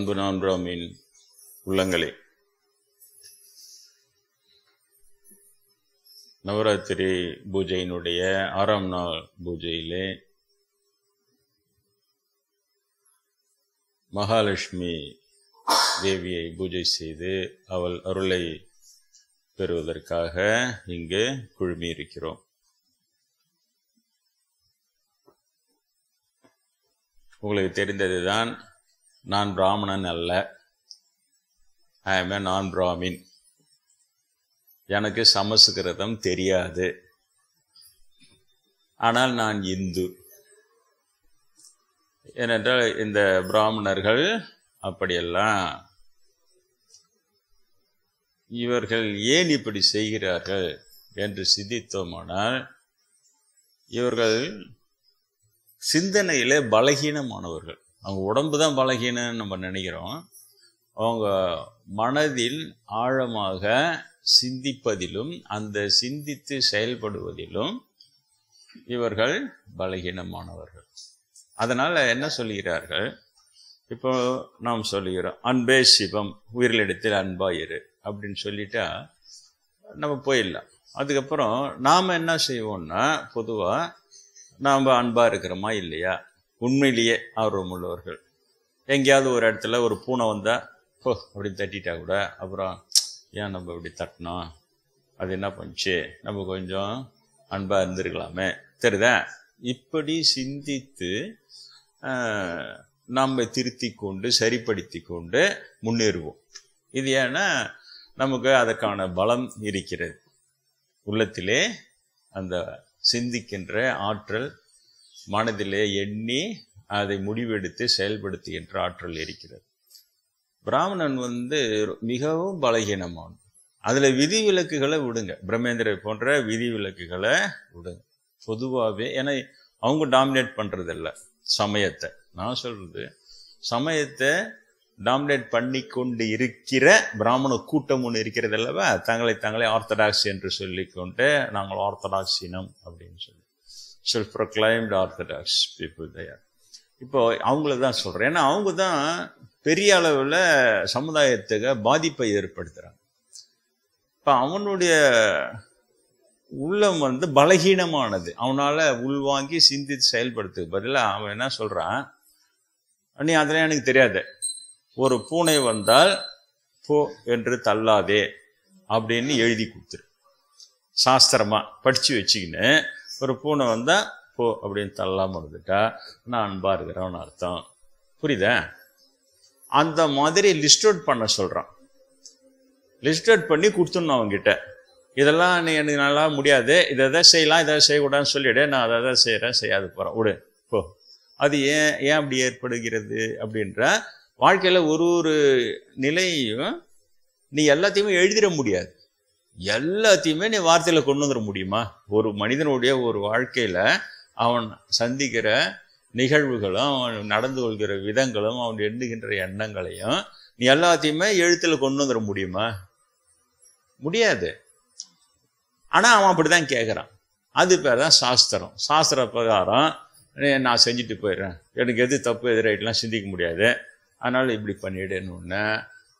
அன்பு நான் பிராமின் உள்ளங்களே, நவராத்திரி பூஜையினுடைய 6ஆம் நாள் பூஜையிலே மகாலட்சுமி தேவியை பூஜை செய்து அவள் அருளை பெறுவதற்காக இங்கு குழுமி இருக்கிறோம். உங்களுக்கு தெரிந்ததுதான், நான் பிராமணன் அல்ல, ஐ ஆம் ஏ நான் பிராமின். எனக்கு சமஸ்கிருதம் தெரியாது, ஆனால் நான் இந்து. ஏனென்றால் இந்த பிராமணர்கள் அப்படியெல்லாம் இவர்கள் ஏன் இப்படி செய்கிறார்கள் என்று சிந்தித்தோமானால், இவர்கள் சிந்தனையிலே பலகீனமானவர்கள். அவங்க உடம்பு தான் பலகீனம்னு நம்ம நினைக்கிறோம். அவங்க மனதில் ஆழமாக சிந்திப்பதிலும் அந்த சிந்தித்து செயல்படுவதிலும் இவர்கள் பலகீனமானவர்கள். அதனால என்ன சொல்கிறார்கள்? இப்போ நாம் சொல்லுகிறோம், அன்பே சிவம், உயிரிலிடத்தில் அன்பாயிரு அப்படின்னு சொல்லிட்டா நம்ம போயிடலாம். அதுக்கப்புறம் நாம் என்ன செய்வோம்னா, பொதுவாக நாம் அன்பாக இருக்கிறோமா இல்லையா? உண்மையிலேயே ஆர்வம் உள்ளவர்கள். எங்கேயாவது ஒரு இடத்துல ஒரு பூனை வந்தால் போ அப்படி தட்டிட்டா கூட, அப்புறம் ஏன் நம்ம இப்படி தட்டினோம், அது என்ன பண்ணுச்சு, நம்ம கொஞ்சம் அன்பாக இருந்திருக்கலாமே, தெரியுதா? இப்படி சிந்தித்து நாம் திருத்தி கொண்டு சரிப்படுத்தி கொண்டு முன்னேறுவோம். இது ஏன்னா நமக்கு அதற்கான பலம் இருக்கிறது. உள்ளத்திலே அந்த சிந்திக்கின்ற ஆற்றல், மனதிலே எண்ணி அதை முடிவெடுத்து செயல்படுத்துகின்ற ஆற்றல் இருக்கிறது. பிராமணன் மிகவும் பலகீனமான, அதில் விதிவிலக்குகளை விடுங்க, பிரம்மேந்திர போன்ற விதிவிலக்குகளை விடுங்க பொதுவாகவே. ஏன்னா அவங்க டாமினேட் பண்ணுறதில்ல சமயத்தை. நான் சொல்றது, சமயத்தை டாமினேட் பண்ணி கொண்டு இருக்கிற பிராமண கூட்டம் ஒன்று இருக்கிறது அல்லவா, தங்களை ஆர்த்தடாக்ஸ் என்று சொல்லிக்கொண்டு நாங்கள் ஆர்த்தடாக்ஸ் இனம் அப்படின்னு சொல்லி செல்ஃப் ப்ரொக்ளைம்டு ஆர்த்தடாக்ஸ் பீப்புள் தயார். இப்போ அவங்கள தான் சொல்கிறேன். ஏன்னா அவங்க தான் பெரிய அளவில் சமுதாயத்துக்கு பாதிப்பை ஏற்படுத்துகிறாங்க. இப்போ அவனுடைய உள்ளம் பலகீனமானது. அவனால் உள்வாங்கி சிந்தித்து செயல்படுத்துக்கு பதிலாக அவன் என்ன சொல்கிறான், நீ அதெல்லாம் எனக்கு தெரியாது, ஒரு பூனை வந்தால் போ என்று தள்ளாதே அப்படின்னு எழுதி கொடுத்துரு. சாஸ்திரமா படிச்சு வச்சுக்கின்னு ஒரு பூனை வந்தா போ அப்படின்னு தள்ளாம இருந்துட்டா நான் அன்பா இருக்கிறவன்னு அர்த்தம். புரியுதா? அந்த மாதிரி லிஸ்ட் அவுட் பண்ண சொல்றான். லிஸ்ட் அவுட் பண்ணி கொடுத்துடணும் அவங்ககிட்ட. இதெல்லாம் நீ எனக்கு நல்லா முடியாது, இதை எதாவது செய்யலாம், இதை செய்யக்கூடாதுன்னு சொல்லிவிடு, நான் அதை தான் செய்கிறேன், செய்யாது போகிறேன், விடு போ. அது ஏன் அப்படி ஏற்படுகிறது அப்படின்ற, வாழ்க்கையில் ஒரு நிலையையும் நீ எல்லாத்தையுமே எழுதிட முடியாது. எல்லாத்தையுமே நீ வார்த்தையில் கொண்டு வந்துட முடியுமா? ஒரு மனிதனுடைய ஒரு வாழ்க்கையில் அவன் சந்திக்கிற நிகழ்வுகளும் அவன் நடந்து கொள்கிற விதங்களும் அவன் எண்ணுகின்ற எண்ணங்களையும் நீ எல்லாத்தையுமே எழுத்தில் கொண்டு வந்துட முடியுமா? முடியாது. ஆனால் அவன் அப்படி தான் கேட்குறான். அது பேர் தான் சாஸ்திரம். சாஸ்திர பிரகாரம் நான் செஞ்சுட்டு போயிடுறேன், எனக்கு எது தப்பு எது ரைட்லாம் சிந்திக்க முடியாது, அதனால் இப்படி பண்ணிடுன்னு ஒன்று.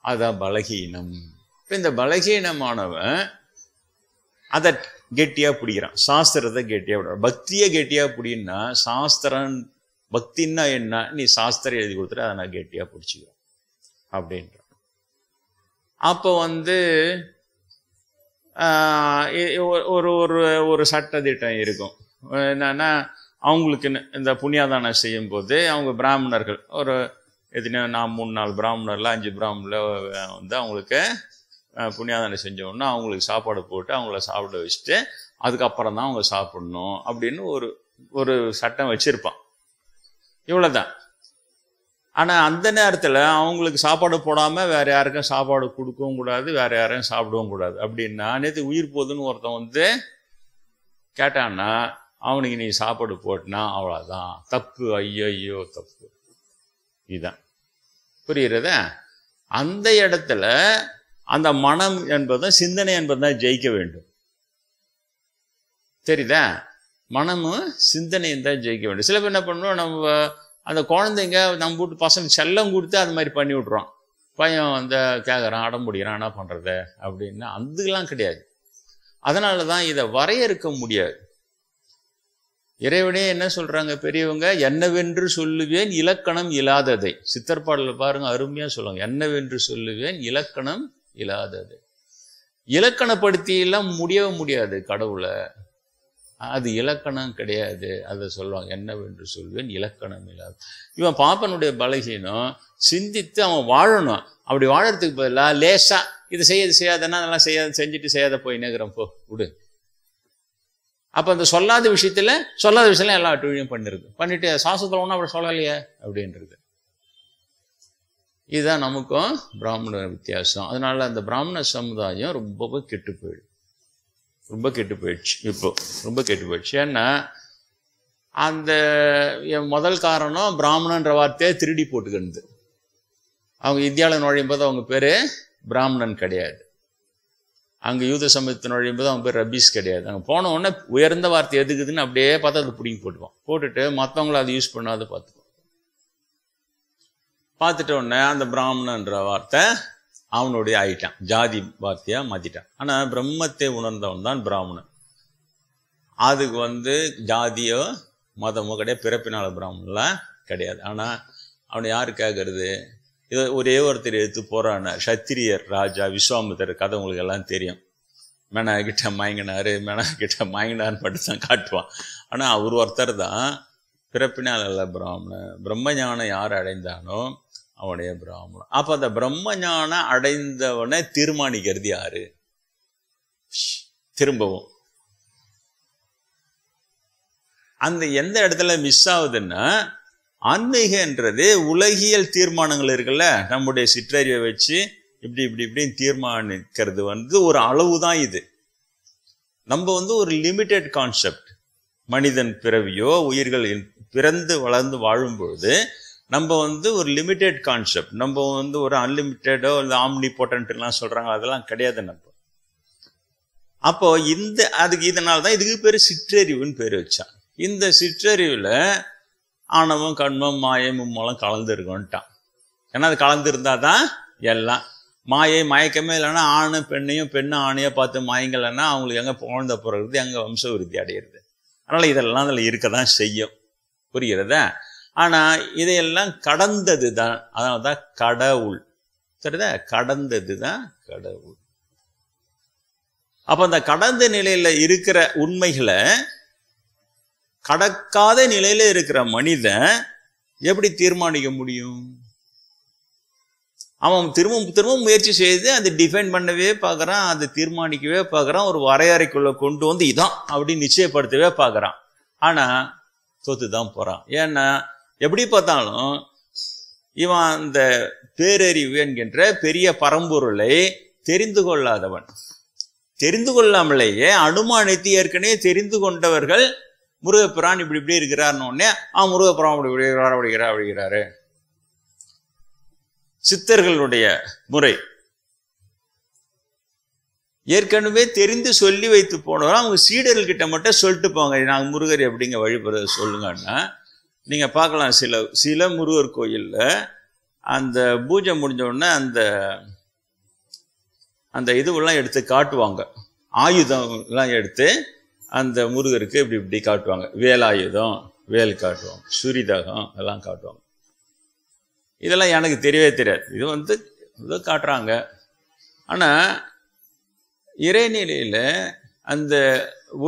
அதுதான் பலகீனம். இப்போ இந்த பலகீனமானவன் அதை கெட்டியாக பிடிக்கிறான், சாஸ்திரத்தை கெட்டியாக பிடிக்கிறான். பக்தியை கெட்டியாக பிடின்னா, சாஸ்திரம் பக்தின்னா என்ன, நீ சாஸ்திரம் எழுதி கொடுத்துட்டு அதை நான் கெட்டியாக பிடிச்சிக்கிறேன் அப்படின்ற. அப்போ ஒரு ஒரு சட்டத்திட்டம் இருக்கும். என்னன்னா, அவங்களுக்கு இந்த புண்ணியாதானம் செய்யும் போது அவங்க பிராமணர்கள் ஒரு எத்தனையோ 3-4 பிராமணர்ல 5 பிராமணர்ல அவங்களுக்கு புண்ணியாதானம் செஞ்சோன்னா அவங்களுக்கு சாப்பாடு போட்டு அவங்கள சாப்பிட வச்சுட்டு அதுக்கப்புறம் தான் அவங்க சாப்பிடணும் அப்படின்னு ஒரு சட்டம் வச்சிருப்பான். இவ்வளோதான். ஆனால் அந்த நேரத்தில் அவங்களுக்கு சாப்பாடு போடாமல் வேற யாருக்கும் சாப்பாடு கொடுக்கவும் கூடாது, வேற யாரையும் சாப்பிடவும் கூடாது. அப்படின்னா நேற்று உயிர் போகுதுன்னு ஒருத்தன் கேட்டான்னா அவனுக்கு நீ சாப்பாடு போட்டினா அவ்வளோதான் தப்பு, ஐயோ தப்பு. இதுதான் புரியுறத? அந்த இடத்துல அந்த மனம் என்பதும் சிந்தனை என்பதுதான் ஜெயிக்க வேண்டும். தெரியுதா? மனமும் சிந்தனையும் தான் ஜெயிக்க வேண்டும். சில பேர் என்ன பண்ணுவோம், நம்ம அந்த குழந்தைங்க நம்ம வீட்டு பசங்க செல்லம் கொடுத்து அது மாதிரி பண்ணி விட்றோம். பையன் கேட்குறான், அடம் முடிகிறான், என்ன பண்ணுறது அப்படின்னா அதுக்கெல்லாம் கிடையாது. அதனால தான் இதை வரையறுக்க முடியாது. இறைவனே என்ன சொல்றாங்க பெரியவங்க, என்னவென்று சொல்லுவேன் இலக்கணம் இல்லாததை. சித்தர்பாடலில் பாருங்க, அருமையா சொல்லுவாங்க, என்னவென்று சொல்லுவேன் இலக்கணம் இல்லாததை. இலக்கணப்படுத்தி எல்லாம் முடியவே முடியாது கடவுளை, அது இலக்கணம் கிடையாது. அதை சொல்லுவாங்க, என்னவென்று சொல்வேன் இலக்கணம் இல்லாது. இவன் பாப்பனுடைய பலகீனம், சிந்தித்து அவன் வாழணும். அப்படி வாழறதுக்கு பதிலாக லேசா இது செய்யாதன்னா அதெல்லாம் செஞ்சுட்டு செய்யாத போய் நேக்கிறோம், போ விடு. அப்போ அந்த சொல்லாத விஷயத்துல எல்லா அட்டுழியும் பண்ணிட்டு சாஸ்திரத்தில் ஒன்றும் அப்படி சொல்லலையே அப்படின்றது. இதுதான் நமக்கும் பிராமண வித்தியாசம். அதனால அந்த பிராமண சமுதாயம் ரொம்ப கெட்டு போயிடுச்சு. இப்போ ரொம்ப கெட்டு போயிடுச்சு. ஏன்னா அந்த முதல் காரணம் பிராமணன்ற வார்த்தையை திருடி போட்டுக்கிறது. அவங்க இந்தியாவில் நுழையும் போது அவங்க பேர் பிராமணன் கிடையாது. அங்கே யூத சமயத்தை நுழையும் போது அவங்க பேர் ரபீஸ் கிடையாது. அங்கே போன உடனே உயர்ந்த வார்த்தை எதுக்குதுன்னு அப்படியே பார்த்தா அதை பிடிங்கி போட்டுட்டு மற்றவங்கள அதை யூஸ் பண்ணாத பார்த்துட்ட உடனே அந்த பிராமணன்ற வார்த்தை அவனுடைய ஆயிட்டான், ஜாதி வார்த்தையா மாத்திட்டான். ஆனால் பிரம்மத்தை உணர்ந்தவன் தான் பிராமணன். அதுக்கு ஜாதியோ மதமோ கிடையாது, பிறப்பினால பிராமணன்லாம் கிடையாது. ஆனால் அவனை யாரு கேட்கறது? இதை ஒரே ஒருத்தர் எடுத்து போறான சத்திரியர் ராஜா விஸ்வாமித்திரர் கதை உங்களுக்கு எல்லாம் தெரியும். மேனா கிட்ட மயங்கினார்னு மட்டும் தான் காட்டுவான். ஆனால் அவர் ஒருத்தர் தான் பிறப்பினால் அல்ல பிராமணன். பிரம்மஞானம் யார் அடைந்தானோ அவனுடைய பிராமணன். அப்ப அந்த பிரம்மஞானம் அடைந்தவனை தீர்மானிக்கிறது யாரு? திரும்பவும் அந்த எந்த இடத்துல மிஸ் ஆகுதுன்னா, ஆன்மீகன்றது உலகியல் தீர்மானங்கள் இருக்குல்ல, நம்முடைய சிற்றறிவை வச்சு இப்படின்னு தீர்மானிக்கிறது ஒரு அளவு தான். இது நம்ம ஒரு லிமிட்டெட் கான்செப்ட். மனிதன் பிறவியோ உயிர்கள் பிறந்து வளர்ந்து வாழும்பொழுது நம்ம ஒரு லிமிட்டெட் கான்செப்ட். நம்ம ஒரு அன்லிமிட்டடோ இல்லை ஆம்னி பொட்டன்ட்லாம் சொல்றாங்க, அதெல்லாம் கிடையாது நம்ம. அப்போ இதனால தான் இதுக்கு பேர் சிற்றறிவுன்னு பேர் வச்சான். இந்த சிற்றறிவுல ஆணவம் கண்மம் மாயம் மூலம் கலந்து இருக்கோன்ட்டான். ஏன்னா அது கலந்து இருந்தாதான் எல்லாம். மயக்கமே இல்லைன்னா ஆணு பெண்ணையும் பெண்ணு ஆணையோ பார்த்து மயங்கலைன்னா அவங்களுக்கு எங்க குழந்தை பிறகுறது, எங்க வம்ச விருத்தி அடையிறது. அதனால இதெல்லாம் அதுல இருக்கதான் செய்யும். புரிகிறதா? ஆனா இதையெல்லாம் கடந்தது தான், அதனாலதான் கடவுள். சரிதா? கடந்தது தான் கடவுள். அப்ப அந்த கடந்த நிலையில இருக்கிற உண்மைகளை கடக்காத நிலையில இருக்கிற மனிதன் எப்படி தீர்மானிக்க முடியும்? அவன் திரும்ப முயற்சி செய்து அதை டிஃபைன் பண்ணவே பார்க்கறான், அதை தீர்மானிக்கவே பார்க்கறான், ஒரு வரையறைக்குள்ள கொண்டு இதான் அப்படின்னு நிச்சயப்படுத்தவே பார்க்கறான். ஆனா தோத்துதான் போறான். ஏன்னா எப்படி பார்த்தாலும் இவன் அந்த பேரறிவு என்கின்ற பெரிய பரம்பொருளை தெரிந்து கொள்ளாதவன். தெரிந்து கொள்ளாமலேயே அனுமானித்து ஏற்கனவே தெரிந்து கொண்டவர்கள் முருகப்பிரான் இப்படி இருக்கிறார்னு உடனே முருகப்பிரான் அப்படிங்கிறாரு. சித்தர்களுடைய முறை ஏற்கனவே தெரிந்து சொல்லி வைத்து போனவரும் அவங்க சீடர்கள் கிட்ட மட்டும் சொல்லிட்டு போங்க, நாங்கள் முருகர் எப்படிங்க வழிபடுற சொல்லுங்கன்னா. நீங்க பார்க்கலாம், சில முருகர் கோயில்ல அந்த பூஜை முடிஞ்ச உடனே அந்த இதுவெல்லாம் எடுத்து காட்டுவாங்க, ஆயுதம் எல்லாம் எடுத்து அந்த முருகருக்கு இப்படி காட்டுவாங்க. வேலாயுதம் வேல் காட்டுவாங்க, சுரிதகம் எல்லாம் காட்டுவாங்க. இதெல்லாம் எனக்கு தெரியவே தெரியாது. இது காட்டுறாங்க. ஆனா இறைநிலையில அந்த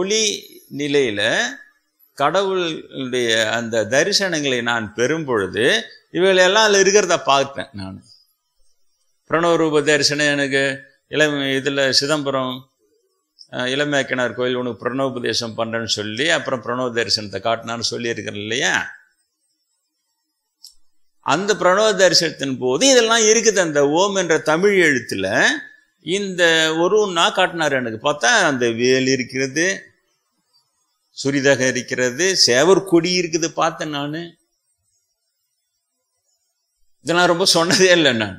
ஒளி நிலையில கடவுளுடைய அந்த தரிசனங்களை நான் பெறும் பொழுது இவைகளெல்லாம் அதில் இருக்கிறத பார்த்தேன். நான் பிரணவரூப தரிசனம் எனக்கு இதுல சிதம்பரம் இளமேக்கினார் கோயில் உனக்கு பிரணவோபதேசம் பண்றேன்னு சொல்லி அப்புறம் பிரணவ தரிசனத்தை காட்டினான்னு சொல்லி இருக்கிறேன் இல்லையா? அந்த பிரணவ தரிசனத்தின் போது இதெல்லாம் இருக்குது. அந்த ஓம் என்ற தமிழ் எழுத்துல இந்த ஒருன்னா காட்டினார். எனக்கு பார்த்தா அந்த வேல் இருக்கிறது, சுரிதகம் இருக்கிறது, சேவர் கொடி இருக்குது பார்த்தேன். நான் இதெல்லாம் ரொம்ப சொன்னதே இல்லை. நான்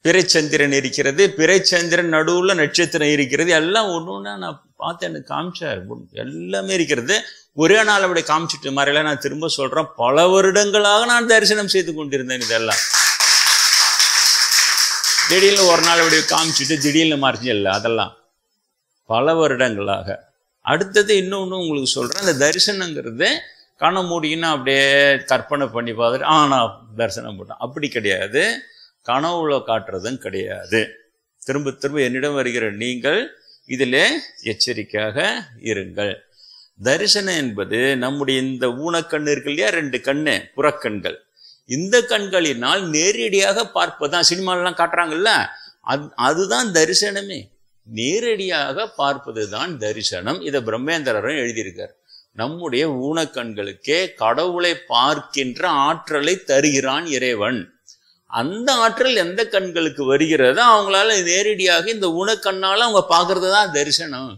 பிறைச்சந்திரன் இருக்கிறது, பிறைச்சந்திரன் நடுவுல நட்சத்திரம் இருக்கிறது, எல்லாம் ஒண்ணு ஒண்ணா நான் பார்த்து எனக்கு காமிச்சார். எல்லாமே இருக்கிறது. ஒரே நாள் அப்படி காமிச்சிட்டு மாதிரிலாம் நான் திரும்ப சொல்றேன், பல வருடங்களாக நான் தரிசனம் செய்து கொண்டிருந்தேன். இதெல்லாம் திடீர்னு ஒரு நாள் அப்படி காமிச்சிட்டு திடீர்னு மறைஞ்சு இல்லை, அதெல்லாம் பல வருடங்களாக. அடுத்தது இன்னொன்று உங்களுக்கு சொல்றேன். இந்த தரிசனங்கிறது கண்ண மூடினா அப்படியே கற்பனை பண்ணி பார்த்துட்டு நான் தரிசனம் போட்டேன், அப்படி கிடையாது. கனவுல காட்டுறதும் கிடையாது. திரும்ப திரும்ப என்னிடம் வருகிற நீங்கள் இதிலே எச்சரிக்கையாக இருங்கள். தரிசனம் என்பது நம்முடைய இந்த ஊனக்கண் இருக்கு இல்லையா, 2 கண்ணு புறக்கண்கள், இந்த கண்களினால் நேரடியாக பார்ப்பதுதான். சினிமாலாம் காட்டுறாங்கல்ல, அதுதான் தரிசனமே. நேரடியாக பார்ப்பதுதான் தரிசனம். இதை பிரம்மேந்திரரும் எழுதியிருக்கார். நம்முடைய ஊனக்கண்களுக்கே கடவுளை பார்க்கின்ற ஆற்றலை தருகிறான் இறைவன். அந்த ஆற்றல் எந்த கண்களுக்கு வருகிறதோ அவங்களால நேரடியாக இந்த ஊனக்கண்ணால அவங்க பார்க்கறது தான் தரிசனம்.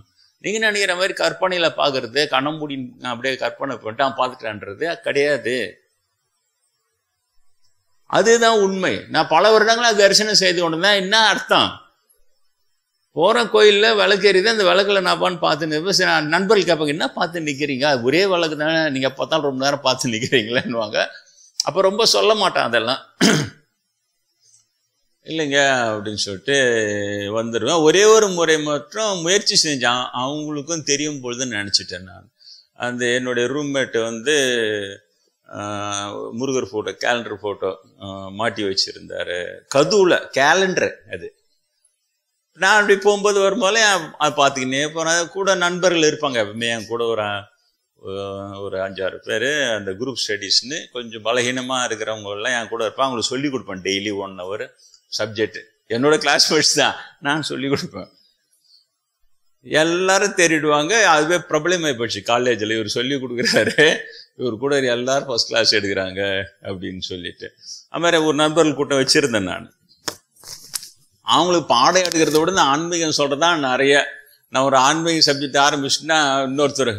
நீங்க நினைக்கிற மாதிரி கற்பனையில பார்க்கறது, கண்ணம்பூடி அப்படியே கற்பனை பண்ணிட்டு பார்த்துட்டான்றது கிடையாது. அதுதான் உண்மை. நான் பல வருடங்களா தரிசனம் செய்து கொண்டுதான். என்ன அர்த்தம்? போற கோயில்ல விளக்கு எரியுது, அந்த விளக்குல நான் பார்த்து நண்பர்கள் கேட்பாங்க, என்ன பார்த்து நிக்கிறீங்க, ஒரே விளக்கு தானே, நீங்க பார்த்தாலும் ரொம்ப நேரம் பார்த்து நிக்கிறீங்களேன்னுவாங்க. அப்ப ரொம்ப சொல்ல மாட்டான் அதெல்லாம். இல்லைங்க அப்படின்னு சொல்லிட்டு வந்துடுவேன். ஒரே ஒரு முறை மட்டும் முயற்சி செஞ்சான், அவங்களுக்கும் தெரியும் பொழுதுன்னு நினச்சிட்டேன் நான். அந்த என்னுடைய ரூம்மேட்டு வந்து முருகர் ஃபோட்டோ, கேலண்டர் ஃபோட்டோ மாட்டி வச்சிருந்தாரு கதுவுல. கேலண்டர் அது. நான் அப்படி போகும்போது வரும்போது அதை பார்த்துக்கினே போகிறேன். கூட நண்பர்கள் இருப்பாங்க எப்பவுமே என் கூட. ஒரு 5-6 பேர் அந்த குரூப் ஸ்டடீஸ்ன்னு கொஞ்சம் பலகீனமாக இருக்கிறவங்கெல்லாம் என் கூட இருப்பாங்க. அவங்களுக்கு சொல்லிக் கொடுப்பேன் டெய்லி 1 hour சப்ஜெக்ட். என்னோட கிளாஸ்மேட்ஸ் தான், நான் சொல்லிக் கொடுப்பேன். எல்லாரும் தேடிடுவாங்க. அதுவே ப்ராப்ளம் ஆகி போச்சு காலேஜில். இவர் சொல்லி கொடுக்குறாரு, இவர் கூட எல்லாரும் ஃபர்ஸ்ட் கிளாஸ் எடுக்கிறாங்க அப்படின்னு சொல்லிட்டு. அது மாதிரி ஒரு நண்பர்கள் கூட்டம் வச்சிருந்தேன் நான். அவங்களுக்கு பாடம் எடுக்கிறத விட இந்த ஆன்மீகம் சொல்றதுதான் நிறைய. நான் ஒரு ஆன்மீக சப்ஜெக்ட் ஆரம்பிச்சுன்னா இன்னொருத்தர்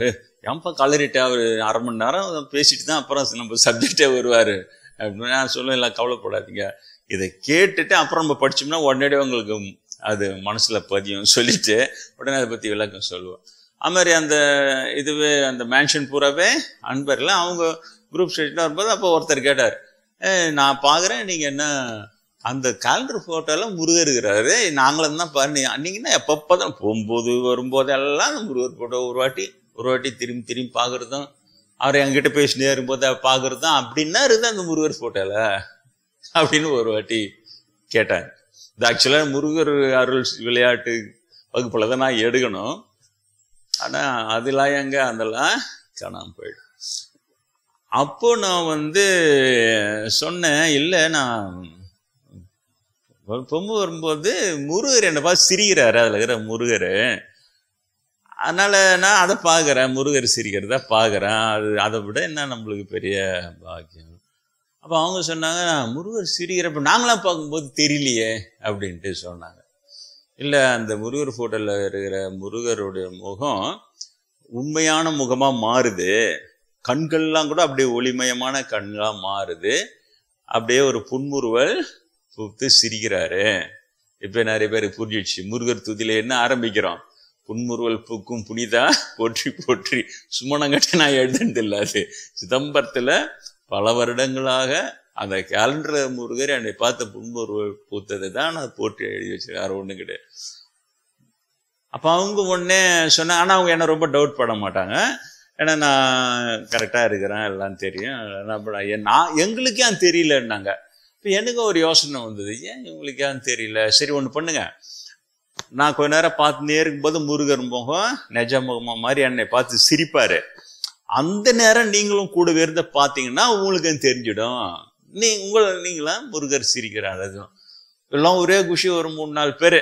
ஏன்பா கலரிட்டா ஒரு 1/2 மணி நேரம் பேசிட்டு தான் அப்புறம் நம்ம சப்ஜெக்டே வருவாரு அப்படின்னு நான் சொல்லுவேன். எல்லாம் கவலைப்படாதீங்க, இதை கேட்டுட்டு அப்புறம் நம்ம படிச்சோம்னா உடனடியே உங்களுக்கு அது மனசுல பதியும் சொல்லிட்டு உடனே அதை பத்தி விளக்கம் சொல்லுவோம். அது மாதிரி அந்த இதுவே அந்த மேன்ஷன் பூராவே அன்பர்ல அவங்க குரூப் ஸ்டேட்ல வரும்போது அப்போ ஒருத்தர் கேட்டார், நான் பாக்குறேன் நீங்க என்ன அந்த கேலண்டர் போட்டோல முருகர் இருக்கிறாரு, நாங்களும் தான் பாரு, நீங்கன்னா எப்பப்பதான் போகும்போது வரும்போது எல்லாம் முருகர் போட்டோ ஒரு வாட்டி திரும்பி பாக்குறதும், அவர் என்கிட்ட பேசினே இருக்கும்போது பாக்குறதும் அப்படின்னா இருக்குது அந்த முருகர் போட்டோல அப்படின்னு ஒரு வாட்டி கேட்டாங்க. இது ஆக்சுவலா முருகர் அருள் விளையாட்டு வகுப்புல தான் நான் எடுக்கணும். ஆனா அதெல்லாம் எங்க அதெல்லாம் காணாம போயிடும். அப்போ நான் வந்து சொன்னேன், இல்லை நான் பொம்பு வரும்போது முருகர் என்னை பார்த்து சிரிக்கிறாரு, அதுல இருக்கிற முருகர், அதனால நான் அதை பார்க்குறேன், முருகர் சிரிக்கிறத பார்க்குறேன், அதை விட என்ன நம்மளுக்கு பெரிய பாக்கியம். அப்போ அவங்க சொன்னாங்க, முருகர் சிரிக்கிறப்ப நாங்களாம் பார்க்கும்போது தெரியலையே அப்படின்ட்டு சொன்னாங்க. இல்லை, அந்த முருகர் ஃபோட்டோவில் இருக்கிற முருகருடைய முகம் உண்மையான முகமாக மாறுது, கண்கள்லாம் கூட அப்படியே ஒளிமயமான கண்களாக மாறுது, அப்படியே ஒரு புன்முறுவல் பூத்து சிரிக்கிறாரு. இப்போ நிறைய பேருக்கு புரிஞ்சிடுச்சு, முருகர் துதியில என்ன ஆரம்பிக்கிறோம், புன்முறுவல் பூக்கும் புனிதா போற்றி போற்றி. சுமணங்கட்ட நான் எழுதுனது இல்லை, அது சிதம்பரத்தில் பல வருடங்களாக அந்த கேலண்டர் முருகர் என்னை பார்த்த புன்முறுவல் பூத்ததை தான் நான் போற்றி எழுதி வச்சிருக்கேன், வேற ஒன்றும் கிடையாது. அப்போ அவங்க ஒன்னே சொன்னாங்க. ஆனால் அவங்க என்ன ரொம்ப டவுட் பட மாட்டாங்க, ஏன்னா நான் கரெக்டாக இருக்கிறேன், எல்லாம் தெரியும். நான் எங்களுக்கு ஏன் தெரியலன்னாங்க. இப்போ எனக்கு ஒரு யோசனை வந்தது, ஏன் இவங்களுக்கு ஏன் தெரியல, சரி ஒன்று பண்ணுங்க, நான் கொஞ்ச நேரம் பார்த்துட்டே இருக்கும்போது முருகர் முகம் நெஜ முகமா மாதிரி என்னை பார்த்து சிரிப்பாரு, அந்த நேரம் நீங்களும் கூடவே இருந்து பார்த்தீங்கன்னா உங்களுக்கு தெரிஞ்சிடும், நீங்களாம் முருகர் சிரிக்கிறாங்க. எல்லாம் ஒரே குஷி, ஒரு 3-4 பேர்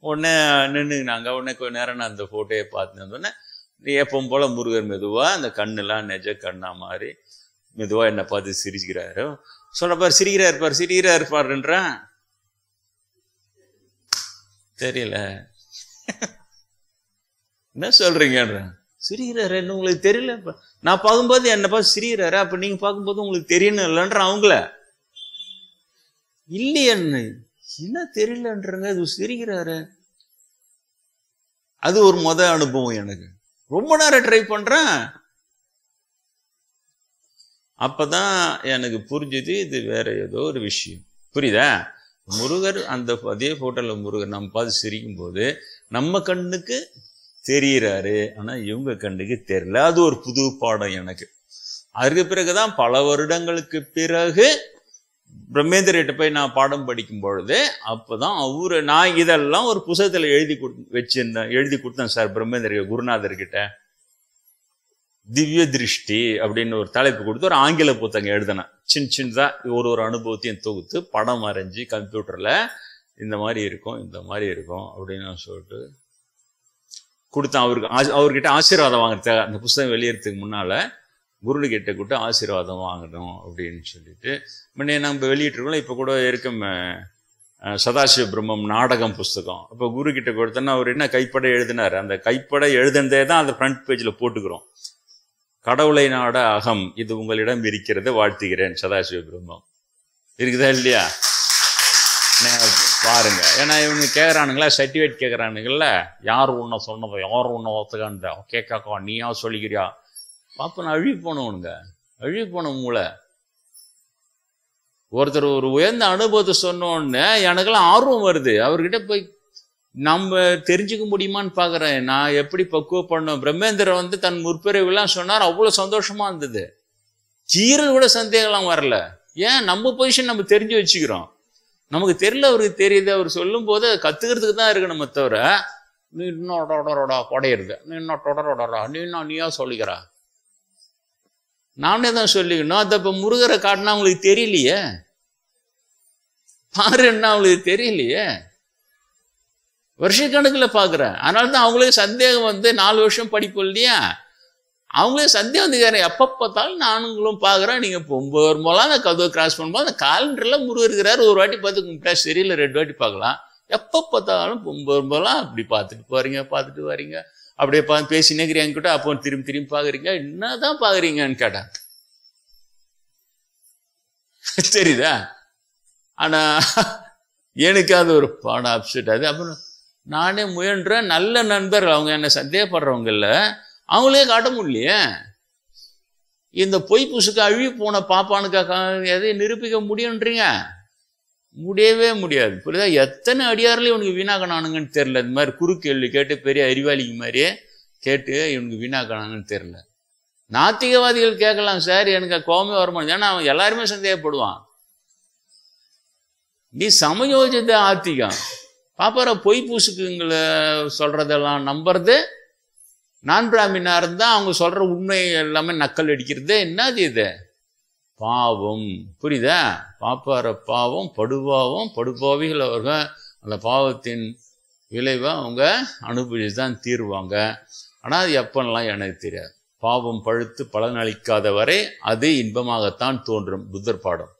உடனே நின்றுனாங்க. உடனே கொஞ்ச நேரம் நான் அந்த ஃபோட்டோயை பார்த்து வந்தோடனே, நீ எப்பவும் போல முருகர் மெதுவா அந்த கண்ணுலாம் நெஜ கண்ணா மாதிரி மெதுவா என்னை பார்த்து சிரிக்கிறாரு. சொன்னப்பார் சிரிக்கிறா இருப்பாருன்றான், தெரியல என்ன சொல்றீங்கன்றான். சிரிக்கிறாரு என்ன உங்களுக்கு தெரியல, நான் பார்க்கும்போது என்னை பார்த்து சிரிக்கிறாரு, அப்ப நீங்க பார்க்கும்போது உங்களுக்கு தெரியணும் இல்லைன்ற அவங்கள இல்லையன்னு என்ன தெரியலன்றங்க, இது சிரிக்கிறாரு. அது ஒரு அனுபவம் எனக்கு. ரொம்ப நேரம் ட்ரை பண்றேன். அப்பதான் எனக்கு புரிஞ்சுது இது வேற ஏதோ ஒரு விஷயம். புரியுதா? முருகர் அந்த அதே போட்டோல முருகர் நம்ம பார்த்து சிரிக்கும் போது நம்ம கண்ணுக்கு தெரிகிறாரு, ஆனா இவங்க கண்ணுக்கு தெரியல. அது ஒரு புது பாடம் எனக்கு. அதற்கு பிறகுதான் பல வருடங்களுக்கு பிறகு பிரம்மேந்திரிட்ட போய் நான் பாடம் படிக்கும் பொழுது அப்பதான் நான் இதெல்லாம் ஒரு புத்தகத்துல எழுதி கொடுத்தேன் சார் பிரம்மேந்திர குருநாதர்கிட்ட. திவ்ய திருஷ்டி அப்படின்னு ஒரு தலைப்பு கொடுத்து ஒரு ஆங்கில புத்தகம் எழுதினேன். சின்னதா ஒரு அனுபவத்தையும் தொகுத்து படம் வரைஞ்சி கம்ப்யூட்டர்ல இந்த மாதிரி இருக்கும் அப்படின்னு சொல்லிட்டு கொடுத்தேன். அவர்கிட்ட ஆசீர்வாதம் வாங்க, அந்த புத்தகம் வெளியேறதுக்கு முன்னால குரு கிட்ட கூட்ட ஆசீர்வாதம் வாங்கணும் அப்படின்னு சொல்லிட்டு முன்னே நம்ம வெளியிட்டிருக்கோம். இப்ப கூட இருக்கும் சதாசிவ பிரம்மம் நாடகம் புஸ்தகம். அப்ப குரு கிட்ட கொடுத்தோன்னா அவர் என்ன கைப்பட எழுதினார். அந்த கைப்பட எழுதுனதே தான் அந்த ஃப்ரண்ட் பேஜ்ல போட்டுக்கிறோம். கடவுளை நாட அகம், இது உங்களிடம் இருக்கிறது, வாழ்த்துகிறேன் சதாசிவ பிரம்மம். இருக்குதா இல்லையா? பாருங்க. ஏன்னா இவங்க கேட்கறானுங்களா, சர்டிஃபிகேட் கேட்கறானுங்கல்ல, யார் உன்னை சொன்னதோ யார் உன்னை ஒத்துக்காண்ட கேட்காக்கா நீயா சொல்லிக்கிறியா பாப்ப. நான் அழுகி போன மூளை. ஒருத்தர் ஒரு உயர்ந்த அனுபவத்தை சொன்னோன்னு எனக்கெல்லாம் ஆர்வம் வருது. அவர்கிட்ட போய் நம்ம தெரிஞ்சுக்க முடியுமான்னு பாக்குறேன். நான் எப்படி பக்குவப்படணும். பிரம்மேந்திரன் தன் முற்பிறவிலாம் சொன்னார், அவ்வளவு சந்தோஷமா இருந்தது. கீரல் கூட சந்தேகம்லாம் வரல. ஏன்? நம்ம பொசிஷன் நம்ம தெரிஞ்சு வச்சுக்கிறோம். நமக்கு தெரியல, அவருக்கு தெரியுது. அவர் சொல்லும் போது கத்துக்கிறதுக்கு தான் இருக்கு. நம்ம தவிர நீ இன்னொடா கொடையிறது, நீ இன்னும் தொடரோடா, நீயா சொல்லிக்கிறா, நானே தான் சொல்லிக்கணும். அதை இப்ப முருகரை காட்டினா அவங்களுக்கு தெரியலையே, பாருன்னா அவங்களுக்கு தெரியலையே. வருஷக்கணக்கில் பாக்குறேன். அதனாலதான் அவங்களுக்கு சந்தேகம் 4 வருஷம் படிப்பு இல்லையா, அவங்களே சந்தேகம் எப்ப பார்த்தாலும் நானுங்களும் பாக்குறேன். நீங்க 9 வரும்போலாம் அந்த கதவை கிராஸ் பண்ணும்போது அந்த காலண்டர்ல முருகர் இருக்கிறாரு. ஒரு வாட்டி பார்த்து கும்பிட்டா சரியில்லை, 2 வாட்டி பார்க்கலாம். எப்ப பார்த்தாலும் 9 வரும்போலாம் அப்படி பார்த்துட்டு வரீங்க அப்படியே பேசினே என்கிட்ட. அப்போ திரும்பி பாக்குறீங்க, என்னதான் பாக்குறீங்கன்னு கேட்டேன். தெரியுதா? ஆனா எனக்கு அது ஒரு பாடம் அப்செட் ஆகுது. அப்புறம் நானே முயன்றேன். நல்ல நண்பர்கள் அவங்க என்ன சந்தேகப்படுறவங்கல்ல, அவங்களே காட்ட முடியலையே. இந்த பொய் புசுக்கு அழுகி போன பாப்பானுக்காக எதையும் நிரூபிக்க முடியுன்றீங்க? முடியவே முடியாது. புரியுதா? எத்தனை அடியாரில் இவனுக்கு வீணாக்கணானுங்கன்னு தெரியல. இந்த மாதிரி குறு கேள்வி கேட்டு பெரிய அறிவாளிக்கு மாதிரியே கேட்டு இவனுக்கு வீணாக்கணாங்கன்னு தெரியல. நாத்திகவாதிகள் கேட்கலாம் சார், எனக்கு கோபமே வரமாட்டேன். ஏன்னா அவன் எல்லாருமே சந்தேகப்படுவான். நீ சமயோஜித ஆத்திகம் பாப்பார பொய் பூசுக்குங்களை சொல்றதெல்லாம் நம்புறது. நான் பிராமினா இருந்தா அவங்க சொல்ற உண்மை எல்லாமே நக்கல் அடிக்கிறது. என்னது இது? பாவம். புரியுதா? பாப்பார பாவம், படுபாவிகள் அவர்கள் அந்த பாவத்தின் விளைவை அவங்க அனுபவிச்சுதான் தீர்வாங்க. ஆனா அது எப்பெல்லாம் எனக்கு தெரியாது. பாவம் பழுத்து பலன் அளிக்காத வரை அது இன்பமாகத்தான் தோன்றும். புத்தர் பாடம்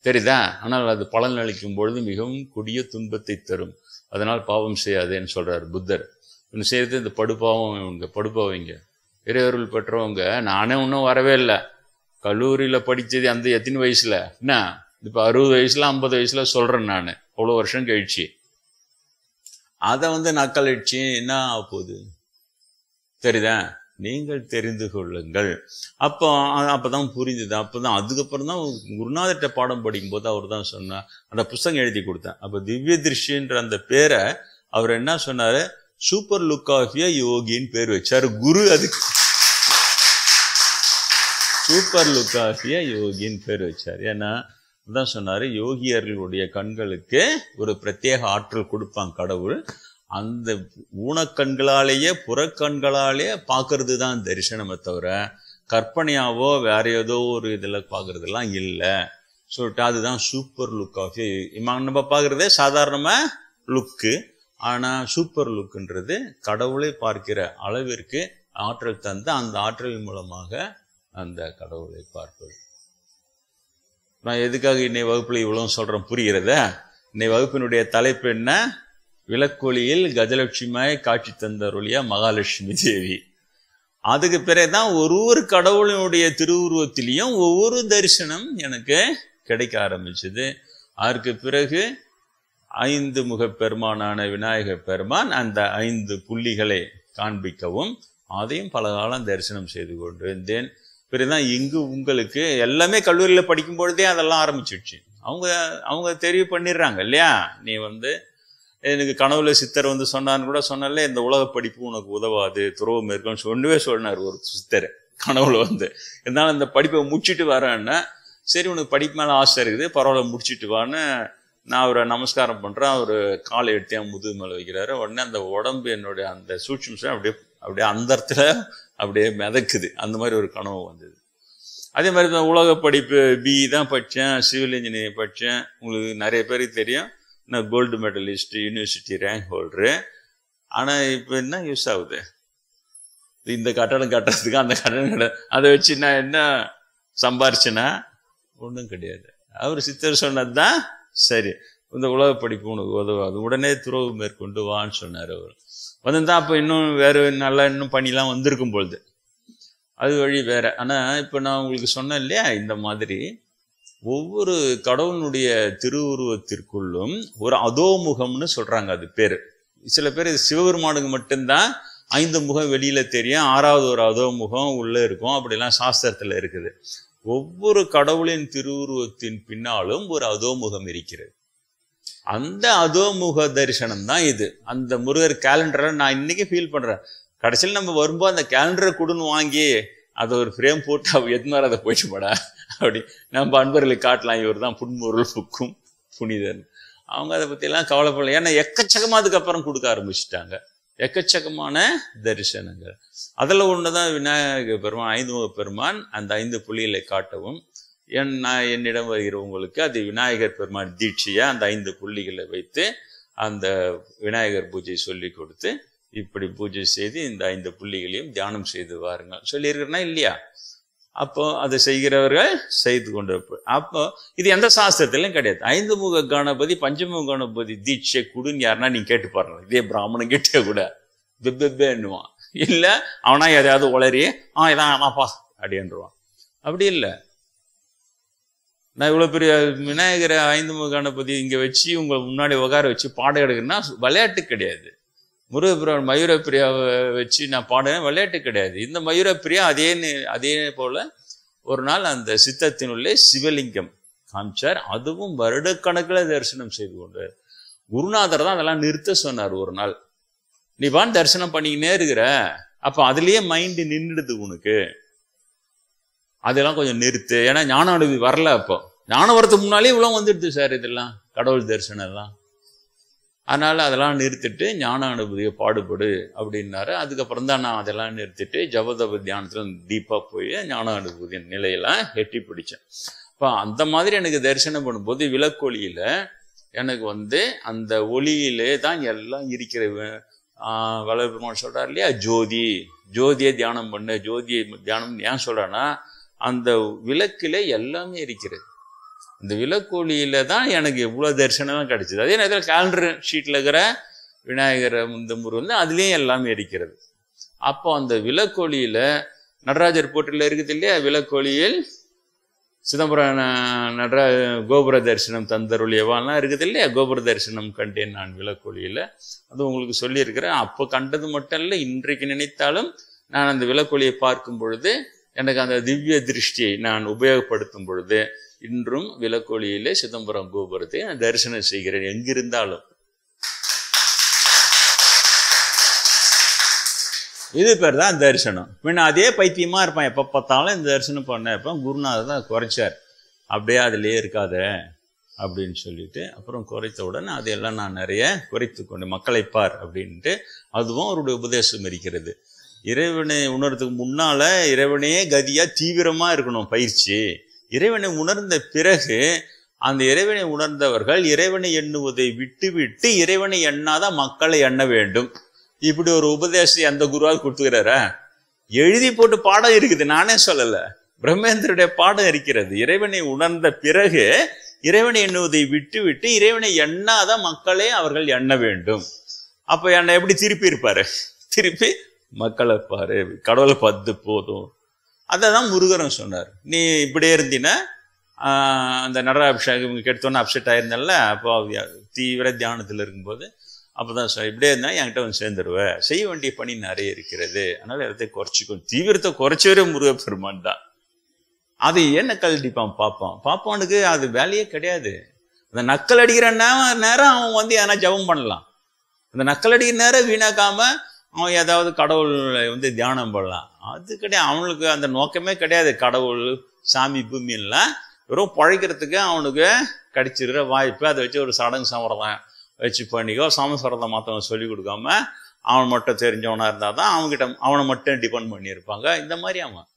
தெரியுதா? ஆனால் அது பலன் அளிக்கும் பொழுது மிகவும் கொடிய துன்பத்தை தரும். அதனால் பாவம் செய்யாதேன்னு சொல்றாரு புத்தர். இன்னும் செய்யறது இந்த படுபாவங்க இறையொருள் பெற்றவங்க. நானே இன்னும் வரவே இல்லை. கல்லூரியில படிச்சது அந்த எத்தனை வயசுல, என்ன இப்ப 60 வயசுல 50 வயசுல சொல்றேன் நான், அவ்வளவு வருஷம் கழிச்சு. அதை நக்கல் அடிச்சு என்ன ஆக போகுது? தெரியுதா? நீங்கள் தெரிந்து கொள்ளுங்கள். அப்பதான் புரிஞ்சுது. அப்பதான் அதுக்கப்புறம் தான் குருநாதர்கிட்ட பாடம் படிக்கும் போது அவர் தான் சொன்னார். அந்த புத்தகம் எழுதி கொடுத்தேன். அப்ப திவ்ய திருஷ்டின்ற அந்த பேரை அவர் என்ன சொன்னாரு, சூப்பர் லுக் ஆஃப் எ யோகின்னு பேர் வச்சாரு குரு. அதுக்கு சூப்பர் லுக் ஆஃப் எ யோகின்னு பேர் வச்சார். ஏன்னா தான் சொன்னாரு, யோகியர்களுடைய கண்களுக்கு ஒரு பிரத்யேக ஆற்றல் கொடுப்பாங்க கடவுள். அந்த ஊனக்கண்களாலேயே புறக்கண்களாலேயே பார்க்கறது தான் தரிசனமே தவிர கற்பனையாவோ வேற ஏதோ ஒரு இதுல பார்க்கறதுலாம் இல்லை சொல்லிட்டு அதுதான் சூப்பர் லுக் ஆஃப். நம்ம பார்க்கறதே சாதாரணமா லுக்கு. ஆனா சூப்பர் லுக்குன்றது கடவுளை பார்க்கிற அளவிற்கு ஆற்றல் தந்து அந்த ஆற்றல் மூலமாக அந்த கடவுளை பார்ப்பது. நான் எதுக்காக இன்னை வகுப்புல இவ்வளவு சொல்றேன் புரிகிறதா? இன்னை வகுப்பினுடைய தலைப்பு என்ன? விளக்கொலியில் கஜலட்சுமியாய் காட்சி தந்தருளிய மகாலட்சுமி தேவி. அதுக்கு பிறகுதான் ஒரு கடவுளினுடைய திருவுருவத்திலையும் ஒவ்வொரு தரிசனம் எனக்கு கிடைக்க ஆரம்பிச்சது. அதற்கு பிறகு ஐந்து முக பெருமானான விநாயகர் பெருமான் அந்த 5 புள்ளிகளை காண்பிக்கவும் அதையும் பல காலம் தரிசனம் செய்து கொண்டு இருந்தேன். பிறகுதான் இங்கு உங்களுக்கு எல்லாமே கல்லூரியில படிக்கும் பொழுதே அதெல்லாம் ஆரம்பிச்சிடுச்சு. அவங்க தெரிவு பண்ணிடுறாங்க இல்லையா, நீ எனக்கு கனவுல சித்தர் சொன்னான்னு கூட சொன்னாலே, இந்த உலக படிப்பு உனக்கு உதவாது, துறவு மேற்கொண்டு சொன்னார் ஒரு சித்தர் கனவுல. இருந்தாலும் இந்த படிப்பை முடிச்சுட்டு வரேன்னா, சரி உனக்கு படிப்பு மேல ஆசை இருக்குது, பரவாயில்ல முடிச்சுட்டு வான்னு நான் அவரை நமஸ்காரம் பண்றேன். அவரு காலை எடுத்து என் முதுகு மேல வைக்கிறாரு. உடனே அந்த உடம்பு என்னுடைய அந்த சூட்சுமம் அப்படியே அந்த இடத்துல அப்படியே மிதக்குது. அந்த மாதிரி ஒரு கனவு வந்தது. அதே மாதிரி தான் உலக படிப்பு BE தான் படித்தேன், சிவில் இன்ஜினியரிங் படித்தேன். உங்களுக்கு நிறைய பேருக்கு தெரியும், நான் gold medalist, university rank holder. ஆனால் இப்போ என்ன யூஸ் ஆகுது? இந்த கட்டடம் கட்டுறதுக்கு அந்த கட்டடம் அதை வச்சு நான் என்ன சம்பாரிச்சேன்னா ஒன்றும் கிடையாது. அவர் சித்தர் சொன்னது தான் சரி, இந்த உலக படிப்பு உனக்கு உதவாது, உடனே துறவு மேற்கொண்டு வான்னு சொன்னார். அவர் வந்திருந்தா அப்போ இன்னும் வேறு நல்லா இன்னும் பணிலாம் வந்திருக்கும் பொழுது அது வழி வேற. ஆனால் இப்போ நான் உங்களுக்கு சொன்னேன் இல்லையா, இந்த மாதிரி ஒவ்வொரு கடவுளுடைய திருவுருவத்திற்குள்ளும் ஒரு அதோமுகம்னு சொல்றாங்க, அது பேரு. சில பேர் இது சிவபெருமானுக்கு மட்டும்தான் 5 முகம் வெளியில தெரியும், 6வது ஒரு அதோமுகம் உள்ள இருக்கும், அப்படிலாம் சாஸ்திரத்துல இருக்குது. ஒவ்வொரு கடவுளின் திருவுருவத்தின் பின்னாலும் ஒரு அதோமுகம் இருக்கிறது. அந்த அதோமுக தரிசனம் தான் இது. அந்த முருகர் கேலண்டரை நான் இன்னைக்கு ஃபீல் பண்றேன். கடைசியில் நம்ம வரும்போது அந்த கேலண்டரை கொடுன்னு வாங்கி அதை ஒரு ஃப்ரேம் போட்டு எதுமாரி அதை போயிட்டு போடா அப்படி நம்ம அன்பர்களுக்கு காட்டலாம், இவர் தான் புன்முருள் புக்கும் புனிதன். அவங்க அதை பற்றியெல்லாம் கவலைப்படல. ஏன்னா எக்கச்சக்கமாக அதுக்கப்புறம் கொடுக்க ஆரம்பிச்சுட்டாங்க, எக்கச்சக்கமான தரிசனங்கள். அதில் ஒன்று தான் விநாயகர் பெருமான், 5 முக பெருமான் அந்த 5 புள்ளிகளை காட்டவும் என்னிடம் வருகிறவங்களுக்கு அது விநாயகர் பெருமான் தீட்சையா அந்த 5 புள்ளிகளை வைத்து அந்த விநாயகர் பூஜை சொல்லி கொடுத்து, இப்படி பூஜை செய்து இந்த 5 புள்ளிகளையும் தியானம் செய்து வாருங்க சொல்லியிருக்கிறேன்னா இல்லையா. அப்போ அதை செய்கிறவர்கள் செய்து கொண்டு. அப்போ இது எந்த சாஸ்திரத்திலும் கிடையாது. 5 முக கணபதி பஞ்சமுக கணபதி தீட்சை கொடுன்னு யாருன்னா நீங்க கேட்டு பாருங்க, இதே பிராமணன் கிட்டே கூட பெப்பேன்னுவான். இல்ல அவனா எதையாவது உளறி இதான் ஆமாப்பா அப்படின்றான். அப்படி இல்லை. நான் இவ்வளவு பெரிய விநாயகரை 5 முக கணபதி இங்க வச்சு உங்களை முன்னாடி உட்கார வச்சு பாடம் எடுக்கிறேன்னா விளையாட்டு கிடையாது. முருகப்பிரியா மயூரப்பிரியாவை வச்சு நான் பாடுறேன், விளையாட்டு கிடையாது. இந்த மயூரப்பிரியா அதே போல ஒரு நாள் அந்த சித்தத்தினுள்ளே சிவலிங்கம் காமிச்சார். அதுவும் வருடக்கணக்கில் தரிசனம் செய்து கொண்டார். குருநாதர் தான் அதெல்லாம் நிறுத்த சொன்னார். ஒரு நாள் நீ வான் தரிசனம் பண்ணிக்கினே இருக்கிற, அப்ப அதுலயே மைண்டு நின்றுடுது உனக்கு, அதெல்லாம் கொஞ்சம் நிறுத்து. ஏன்னா ஞான அனுபவி வரல. அப்போ ஞானம் வரத்துக்கு முன்னாலே இவ்வளவு வந்துடுது சார் இதெல்லாம் கடவுள் தரிசனம் எல்லாம். அதனால அதெல்லாம் நிறுத்திட்டு ஞான அனுபூதியை பாடுபடு அப்படின்னாரு. அதுக்கப்புறம் தான் நான் அதெல்லாம் நிறுத்திட்டு ஜபதப தியானத்துல டீப்பா போய் ஞான அனுபூதியின் நிலையெல்லாம் எட்டி பிடிச்சேன். இப்போ அந்த மாதிரி எனக்கு தரிசனம் பண்ணும்போது விளக்கொலியில எனக்கு அந்த ஒளியிலே தான் எல்லாம் இருக்கிற. வளர்பெருமான் சொல்றாரு இல்லையா, ஜோதியை தியானம் பண்ணு. ஜோதியை தியானம் ஏன் சொல்றேன்னா, அந்த விளக்கிலே எல்லாமே இருக்கிறது. இந்த விளக்கொலியில தான் எனக்கு எவ்வளவு தரிசனம் கிடைச்சது. அதே நேரத்தில் கேலண்டர் ஷீட்ல இருக்கிற விநாயகர் இந்த முருகன் அதுலேயும் எல்லாமே இருக்கிறது. அப்போ அந்த விளக்கொலியில நடராஜர் போற்றில இருக்குது இல்லையா, விளக்கொலியில் சிதம்பரம் கோபுர தரிசனம் தந்தருளியவாலாம் இருக்குது இல்லையா, கோபுர தரிசனம் கண்டேன் நான் விளக்கொலியில. அது உங்களுக்கு சொல்லியிருக்கிறேன். அப்போ கண்டது மட்டும் இல்லை, இன்றைக்கு நினைத்தாலும் நான் அந்த விளக்கொலியை பார்க்கும் பொழுது எனக்கு அந்த திவ்ய திருஷ்டியை நான் உபயோகப்படுத்தும் பொழுது இன்றும் விளக்கொலியிலே சிதம்பரம் கோபுரத்தை நான் தரிசனம் செய்கிறேன் எங்கிருந்தாலும். இது பேர் தான் தரிசனம். பின்ன அதே பைத்தியமா இருப்பான், எப்ப பார்த்தாலும் இந்த தரிசனம் பண்ண. எப்ப குருநாதர் தான் குறைச்சார், அப்படியே அதுலயே இருக்காத அப்படின்னு சொல்லிட்டு அப்புறம் குறைத்த உடனே அதையெல்லாம் நான் நிறைய குறைத்து கொண்டு மக்களை பார் அப்படின்ட்டு அதுவும் அவருடைய உபதேசம் இருக்கிறது. இறைவனை உணர்றதுக்கு முன்னால இறைவனே கதியா தீவிரமா இருக்கணும் பயிற்சி. இறைவனை உணர்ந்த பிறகு அந்த இறைவனை உணர்ந்தவர்கள் இறைவனை எண்ணுவதை விட்டு இறைவனை எண்ணாத மக்களை எண்ண வேண்டும். இப்படி ஒரு உபதேசம் எந்த குருவால் கொடுத்துக்கிறாரா? எழுதி போட்டு பாடம் இருக்குது, நானே சொல்லல, பிரம்மேந்திரனுடைய பாடம் இருக்கிறது. இறைவனை உணர்ந்த பிறகு இறைவனை எண்ணுவதை விட்டு இறைவனை எண்ணாத மக்களை அவர்கள் எண்ண வேண்டும். அப்ப என்னை எப்படி திருப்பி இருப்பாரு? திருப்பி மக்களை பாரு, கடவுளை பார்த்து போதும். அதான் முருகரும் சொன்னார். நீ இப்படியே இருந்தீன்னா அந்த நடராபிஷேகம் கெடுத்தோன்னு அப்செட் ஆயிருந்தல்ல, அப்போ தீவிர தியானத்தில் இருக்கும்போது அப்போதான் இப்படியே இருந்தால் என்கிட்ட வந்து சேர்ந்துருவேன், செய்ய வேண்டிய பணி நிறைய இருக்கிறது, அதனால எல்லாத்தையும் குறைச்சிக்கும். தீவிரத்தை குறைச்சவரே முருகப்பெருமான் தான். அது ஏன் நக்கல் அடிப்பான் பாப்பானுக்கு அது வேலையே கிடையாது. அந்த நக்கல் அடிக்கிற நேரம் அவன் வந்து எதனா ஜபம் பண்ணலாம். அந்த நக்கல் அடிக்கிற நேரம் வீணாக்காம அவன் ஏதாவது கடவுளை வந்து தியானம் பண்ணலாம். அது கிடையாது, அவனுக்கு அந்த நோக்கமே கிடையாது. கடவுள் சாமி பூமியெல்லாம் வெறும் பழைக்கிறதுக்கு அவனுக்கு கிடைச்சிருக்கிற வாய்ப்பு. அதை வச்சு ஒரு சடங்கு சம்பிரதாயம் வச்சு பண்ணிக்கோ. சமஸ்கிருதம் மற்றவன் சொல்லி கொடுக்காம அவன் மட்டும் தெரிஞ்சவனா இருந்தால் தான் அவன்கிட்ட அவனை மட்டும் டிபெண்ட் பண்ணியிருப்பாங்க. இந்த மாதிரி அவன்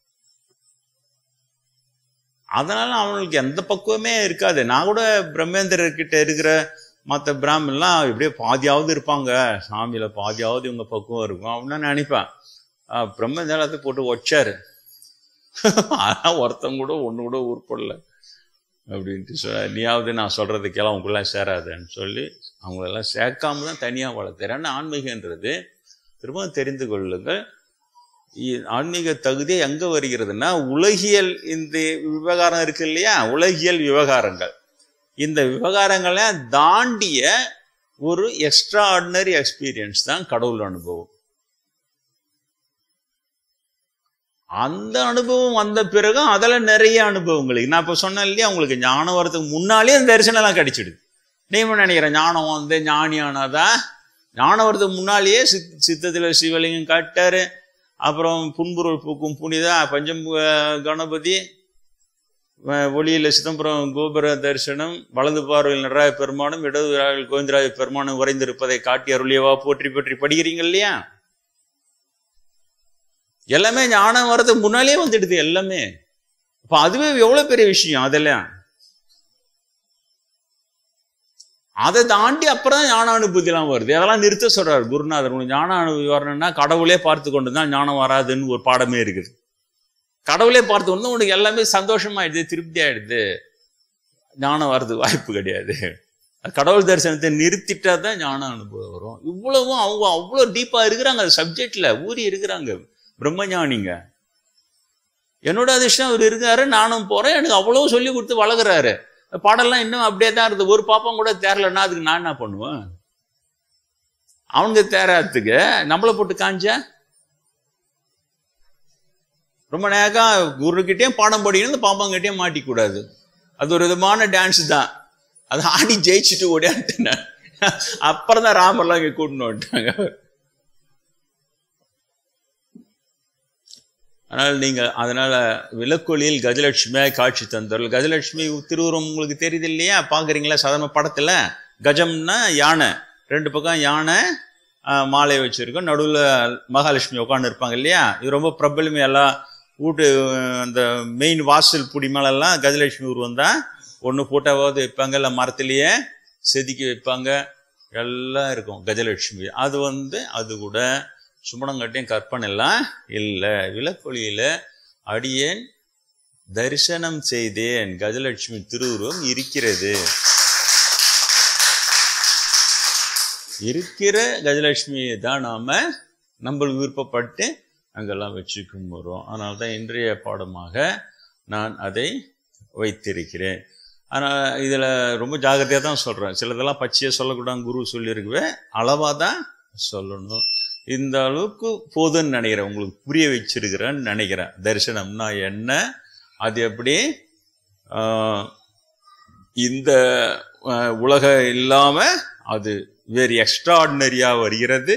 அதனால அவனுக்கு எந்த பக்குவமே இருக்காது. நான் கூட பிரம்மேந்திரர்கிட்ட இருக்கிற மற்ற பிராமன்லாம் இப்படியே பாதியாவது இருப்பாங்க, சாமியில பாதியாவது இவங்க பக்குவம் இருக்கும் அப்படின்னு நினைப்பேன். பிரம்மேந்திரத்தை போட்டு வச்சாரு. ஆனால் ஒருத்தங்க கூட ஒன்று கூட உருப்படல அப்படின்ட்டு நீயாவது நான் சொல்றதுக்கெல்லாம் அவங்களுக்குலாம் சேராதுன்னு சொல்லி அவங்களெல்லாம் சேர்க்காம தான் தனியாக வளர்த்துறேன். ஆன்மீகன்றது திரும்ப தெரிந்து கொள்ளுங்கள். ஆன்மீக தகுதி எங்க வருகிறதுனா உலகியல் இந்த விவகாரம் இருக்கு இல்லையா, உலகியல் விவகாரங்கள், இந்த விவகாரங்களை தாண்டிய ஒரு எக்ஸ்ட்ரா ஆர்டினரி எக்ஸ்பீரியன்ஸ் தான் கடவுள் அனுபவம். அந்த அனுபவம் வந்த பிறகு அதுல நிறைய அனுபவங்களுக்கு நான் இப்ப சொன்னேன் இல்லையா, உங்களுக்கு ஞானம் வரதுக்கு முன்னாலே அந்த தரிசனம் எல்லாம் கிடைச்சிடுது. நீங்க நினைக்கிறேன் ஞானம் வந்து ஞானியானாதான், ஞானம் வரதுக்கு முன்னாலேயே சித்தத்துல சிவலிங்கம் காட்டாரு. அப்புறம் புன்பொருள் பூக்கும் புனித பஞ்சம் கணபதி, ஒளியில சிதம்பரம் கோபுர தரிசனம், வலது பார்வையில் நடராஜ பெருமானும் இடது கோவிந்தராஜ பெருமானும் உறைந்திருப்பதை காட்டி அருளியவா போற்றி பற்றி படிக்கிறீங்க இல்லையா. எல்லாமே ஞானம் வர்றதுக்கு முன்னாலே வந்துடுது எல்லாமே. அப்ப அதுவே எவ்வளவு பெரிய விஷயம். அதெல்லாம் அதை தாண்டி அப்புறம் ஞான அனுபூதி எல்லாம் வருது. அதெல்லாம் நிறுத்த சொல்றாரு குருநாதர். உனக்கு ஞான அனுபூதி வரணும்னா கடவுளே பார்த்து கொண்டுதான் ஞானம் வராதுன்னு ஒரு பாடமே இருக்குது. கடவுளே பார்த்து கொண்டு உனக்கு எல்லாமே சந்தோஷமாயிடுது, திருப்தி ஆயிடுது, ஞானம் வர்றதுக்கு வாய்ப்பு கிடையாது. கடவுள் தரிசனத்தை நிறுத்திட்டா தான் ஞான அனுபவம் வரும். இவ்வளவும் அவங்க அவ்வளோ டீப்பா இருக்கிறாங்க, அது சப்ஜெக்ட்ல ஊறி இருக்கிறாங்க பிரம்மஞானிங்க. என்னோட அதிர்ஷ்டம் அவர் இருக்காரு, நானும் போறேன், எனக்கு அவ்வளவு சொல்லி கொடுத்து வளர்க்குறாரு. பாடெல்லாம் இன்னும் அப்படியே தான் இருக்குது. ஒரு பாப்பம் கூட தேரலன்னா அதுக்கு நான் என்ன பண்ணுவேன்? அவனுக்கு தேராத்துக்கு நம்மளை போட்டு காஞ்சா ரொம்ப நேரம் குருக்கிட்டேயும் பாடம் படிக்கணும், பாப்பாங்கிட்டேயும் மாட்டிக்கூடாது. அது ஒரு விதமான டான்ஸ் தான். அதை ஆடி ஜெயிச்சுட்டு ஓடியான்ட்டு அப்புறம் தான் ராமர்லாம் இங்கே கூட்டின்னு வந்துட்டாங்க. அதனால விளக்கொலியில் கஜலட்சுமியாய் காட்சி தந்தார்கள். கஜலட்சுமி திருவுருவம் உங்களுக்கு தெரியுது இல்லையா, பாக்குறீங்களா சாதாரண படத்துல? கஜம்னா யானை, ரெண்டு பக்கம் யானை மாலை வச்சிருக்கோம், நடுவில் மகாலட்சுமி உட்காந்து இருப்பாங்க இல்லையா. இது ரொம்ப பிரபலமே. எல்லாம் வீட்டு அந்த மெயின் வாசல் புடி மேலெல்லாம் கஜலட்சுமி உருவம் தான். ஒன்று போட்டாவது வைப்பாங்க, இல்லை மரத்திலேயே செதுக்கி வைப்பாங்க, எல்லாம் இருக்கும் கஜலட்சுமி. அது கூட சுமணங்கட்டியும் கற்பனை எல்லாம் இல்லை. விளக்கொலியில அடியேன் தரிசனம் செய்தேன், கஜலட்சுமி திருவுருவம் இருக்கிறது. இருக்கிற கஜலட்சுமியை தான் நம்மளுக்கு விருப்பப்பட்டு அங்கெல்லாம் வச்சு கும்பிடுறோம். அதனால தான் இன்றைய பாடமாக நான் அதை வைத்திருக்கிறேன். ஆனால் இதில் ரொம்ப ஜாகிரதையாக தான் சொல்கிறேன். சிலதெல்லாம் பச்சையாக சொல்லக்கூடாது, குரு சொல்லியிருக்குவே, அளவாக தான் சொல்லணும். இந்த அளவுக்கு போதுன்னு நினைக்கிறேன், உங்களுக்கு புரிய வச்சிருக்கிறேன்னு நினைக்கிறேன். தரிசனம்னா என்ன, அது எப்படி இந்த உலக இல்லாம அது வேறு எக்ஸ்ட்ரா ஆர்டினரியா வருகிறது.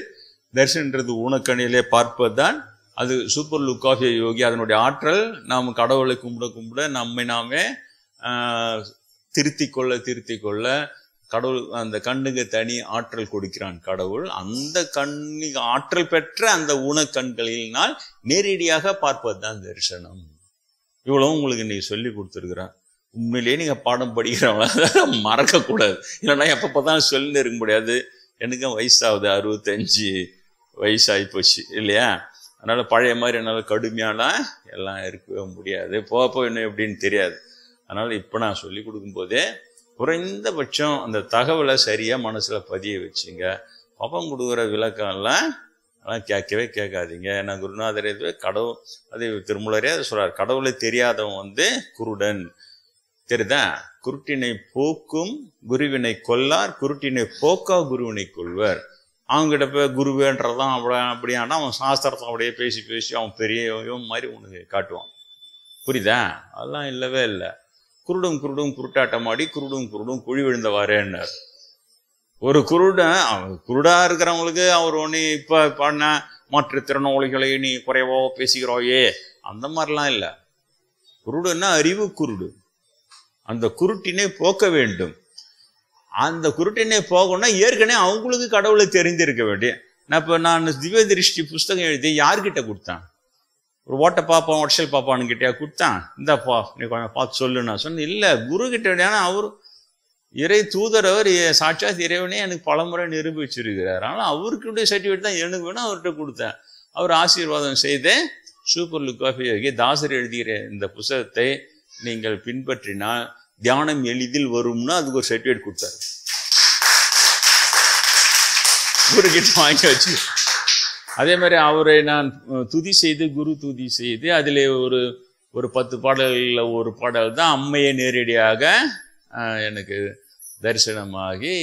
தரிசனன்றது ஊனக்கணியிலே பார்ப்பது தான். அது சூப்பர் லுக் ஆஃப் யோகி. அதனுடைய ஆற்றல் நாம் கடவுளை கும்பிட நம்மை நாமே திருத்தி கொள்ள கடவுள் அந்த கண்ணுக்கு தனி ஆற்றல் கொடுக்கிறான் கடவுள். அந்த கண்ணுக்கு ஆற்றல் பெற்ற அந்த ஊனக்கண்களினால் நேரடியாக பார்ப்பது தான் தரிசனம். இவ்வளவும் உங்களுக்கு இன்னைக்கு சொல்லி கொடுத்துருக்குறேன். உண்மையிலேயே நீங்க பாடம் படிக்கிறவங்கள மறக்கக்கூடாது. இல்லைன்னா எப்பப்பதான் சொல்லி இருக்க முடியாது. எனக்கும் வயசாகுது, 65 வயசாகி போச்சு இல்லையா. அதனால பழைய மாதிரி என்னால் கடுமையாலாம் எல்லாம் இருக்கவே முடியாது. போக இன்னும் எப்படின்னு தெரியாது. அதனால இப்போ நான் சொல்லி கொடுக்கும் போதே குறைந்தபட்சம் அந்த தகவலை சரியா மனசுல பதிய வச்சுங்க. பாப்பம் கொடுக்குற விளக்கம்லாம் அதெல்லாம் கேட்கவே கேட்காதீங்க. நான் குருநாதர் கடவுள், அதே திருமூலரே அதை சொல்றார், கடவுளை தெரியாதவன் குருடன், தெரியுதா? குருட்டினை போக்கும் குருவினை கொல்லார், குருட்டினை போக்கா குருவினை கொள்வர். அவங்ககிட்ட போய் குருவேன்றதான் அப்படியானா அவன் சாஸ்திரத்தை அப்படியே பேசி பேசி அவன் பெரிய மாதிரி உனக்கு காட்டுவான். புரியுதா? அதெல்லாம் இல்லவே இல்லை. குருடும் குருட்டாட்டம் ஆடி குருடும் குழி விழுந்தவாறேன்னார். ஒரு குருடா இருக்கிறவங்களுக்கு அவர் ஒன்று இப்போ பாடின மாற்றுத்திறனாளிகளை நீ குறைவோ பேசுகிறோயே அந்த மாதிரிலாம் இல்லை. குருடுன்னா அறிவு குருடு. அந்த குருட்டினை போக்க வேண்டும். அந்த குருட்டினை போகணும்னா ஏற்கனவே அவங்களுக்கு கடவுளை தெரிந்திருக்க வேண்டிய. நான் திவ்ய திருஷ்டி புஸ்தகம் எழுதி யார்கிட்ட கொடுத்தேன்? ஒரு ஓட்ட பாப்பான் ஒட்சல் பாப்பான்னு கிட்டே கொடுத்தான். இந்தாப்பா நீ கொஞ்சம் பார்த்து சொல்லு. நான் சொன்னேன் இல்லை, குரு கிட்ட. ஏன்னா அவர் இறை தூதர், அவர் சாட்சாத் இறைவனே எனக்கு பலமுறை நிரூபிச்சிருக்கிறார். ஆனால் அவருக்குடைய சர்டிஃபிகேட் தான் எனக்கு வேணும், அவர்கிட்ட கொடுத்தேன். அவர் ஆசீர்வாதம் செய்து சூப்பர் லுக்காஃபி தாசர் எழுதுகிற இந்த புத்தகத்தை நீங்கள் பின்பற்றினால் தியானம் எளிதில் வரும்னா அதுக்கு ஒரு சர்டிஃபிகேட் கொடுத்தாரு. குரு கிட்ட வாங்கி வச்சு அதே மாதிரி அவரை நான் துதி செய்து குரு துதி செய்து அதில் ஒரு 10 பாடல்களில் ஒரு பாடல் தான் அம்மையை நேரடியாக எனக்கு தரிசனமாகி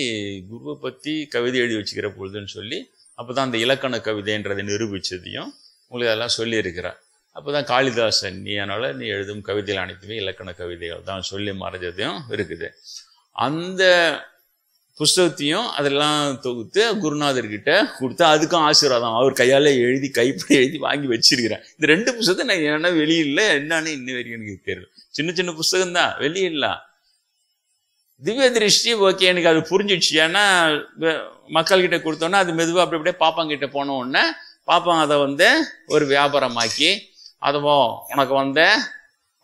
குருவை பற்றி கவிதை எழுதி வச்சுக்கிற பொழுதுன்னு சொல்லி அப்போ தான் அந்த இலக்கண கவிதைன்றதை நிரூபித்ததையும் உங்களுக்கு அதெல்லாம் சொல்லியிருக்கிறார். அப்போ தான் காளிதாசன் நீ அதனால் நீ எழுதும் கவிதைகள் அனைத்துமே இலக்கண கவிதைகள் தான் சொல்லி மறைஞ்சதையும் இருக்குது. அந்த புஸ்தகத்தையும் அதெல்லாம் தொகுத்து குருநாதர்கிட்ட கொடுத்து அதுக்கும் ஆசீர்வாதம் அவர் கையால் எழுதி கைப்படி எழுதி வாங்கி வச்சிருக்கிறேன். இந்த 2 புஸ்தகத்தை நான் என்ன வெளியில்லை, என்னன்னு இன்ன வரைக்கும் எனக்கு தெரியல. சின்ன புஸ்தகம் தான், வெளியில்ல. திவ்ய திருஷ்டி ஓகே, எனக்கு அது புரிஞ்சிடுச்சு. ஏன்னா மக்கள்கிட்ட கொடுத்தோன்னா அது மெதுவாக அப்படியே பாப்பாங்கிட்ட போன உடனே பாப்பாங்க அதை ஒரு வியாபாரமாக்கி அதுவோ உனக்கு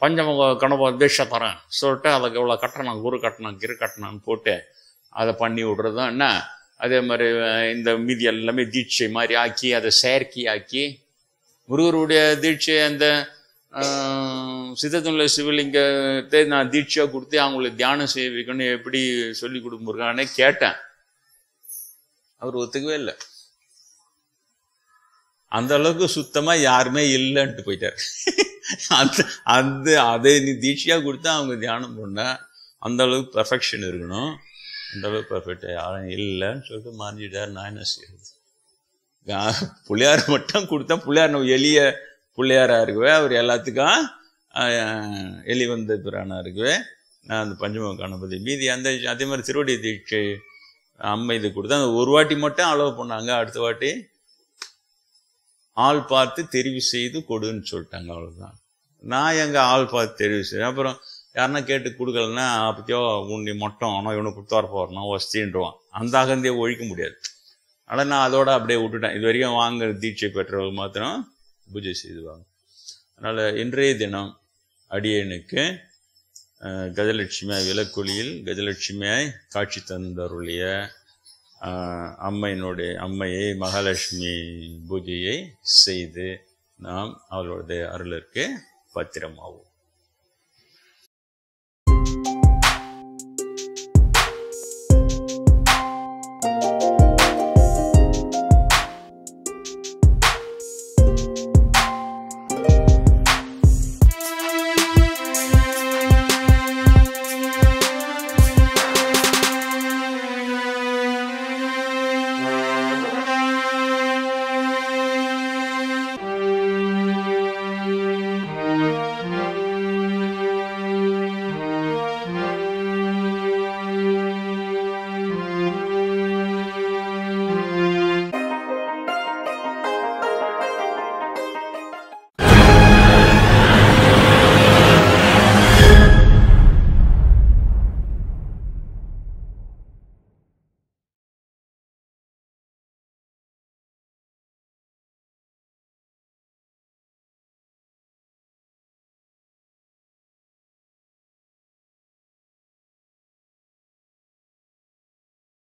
பஞ்சமுக கணப தீட்சை தரேன் சொல்லிட்டு அதுக்கு இவ்வளோ கட்டணம் குரு கட்டணம் கிரு கட்டணம்னு போட்டு அதை பண்ணி விடுறதும் என்ன. அதே மாதிரி இந்த மீதி எல்லாமே தீட்சை மாதிரி ஆக்கி அதை செயற்கை ஆக்கி முருகருடைய தீட்சை அந்த சித்தத்துள்ள சிவலிங்கத்தை நான் தீட்சையாக கொடுத்து அவங்களுக்கு தியானம் செய்விக்கணும் எப்படி சொல்லி கொடுமுருக்கானே கேட்டேன். அவர் ஒத்துக்கவே இல்லை. அந்த அளவுக்கு சுத்தமா யாருமே இல்லைன்ட்டு போயிட்டார். அதை நீ தீட்சையாக கொடுத்தா அவங்க தியானம் பண்ண அந்த அளவுக்கு பெர்ஃபெக்ஷன் இருக்கணும். அந்த அளவுக்கு பெர்ஃபெக்ட் யாரும் இல்லைன்னு சொல்லிட்டு மாறிட்டார். நான் என்ன செய்யறது? பிள்ளையார் மட்டும் கொடுத்தா பிள்ளையார் நம்ம எளிய பிள்ளையாரா இருக்குவே, அவர் எல்லாத்துக்கும் எலி வந்த பிரானா இருக்குவே. நான் அந்த பஞ்சமுக கணபதி மீதி அதே மாதிரி திருவடி தீட்சை அம்மை இது கொடுத்தா அந்த ஒரு வாட்டி மட்டும் அலோவ் பண்ணாங்க. அடுத்த வாட்டி ஆள் பார்த்து தெரிவு செய்து கொடுன்னு சொல்லிட்டாங்க. அவ்வளோதான். நான் எங்க ஆள் பார்த்து தெரிவு செய்வேன். அப்புறம் யாருன்னா கேட்டு கொடுக்கலன்னா அப்பத்தியோ உன்னை மட்டும் ஆனால் இவனை கொடுத்து வர போறேன்னா வசதின்றான். அந்த அகந்தியை ஒழிக்க முடியாது. ஆனால் நான் அதோட அப்படியே விட்டுட்டேன். இது வரைக்கும் வாங்க தீட்சை பெற்றவர்கள் மாத்திரம் பூஜை செய்துவாங்க. அதனால இன்றைய தினம் அடியனுக்கு கஜலட்சுமியாய் விளக்கொலியில் கஜலட்சுமியாய் காட்சி தந்தருடைய அம்மையை மகாலட்சுமி பூஜையை செய்து நாம் அவளுடைய அருளுக்கு பத்திரமாவோம்.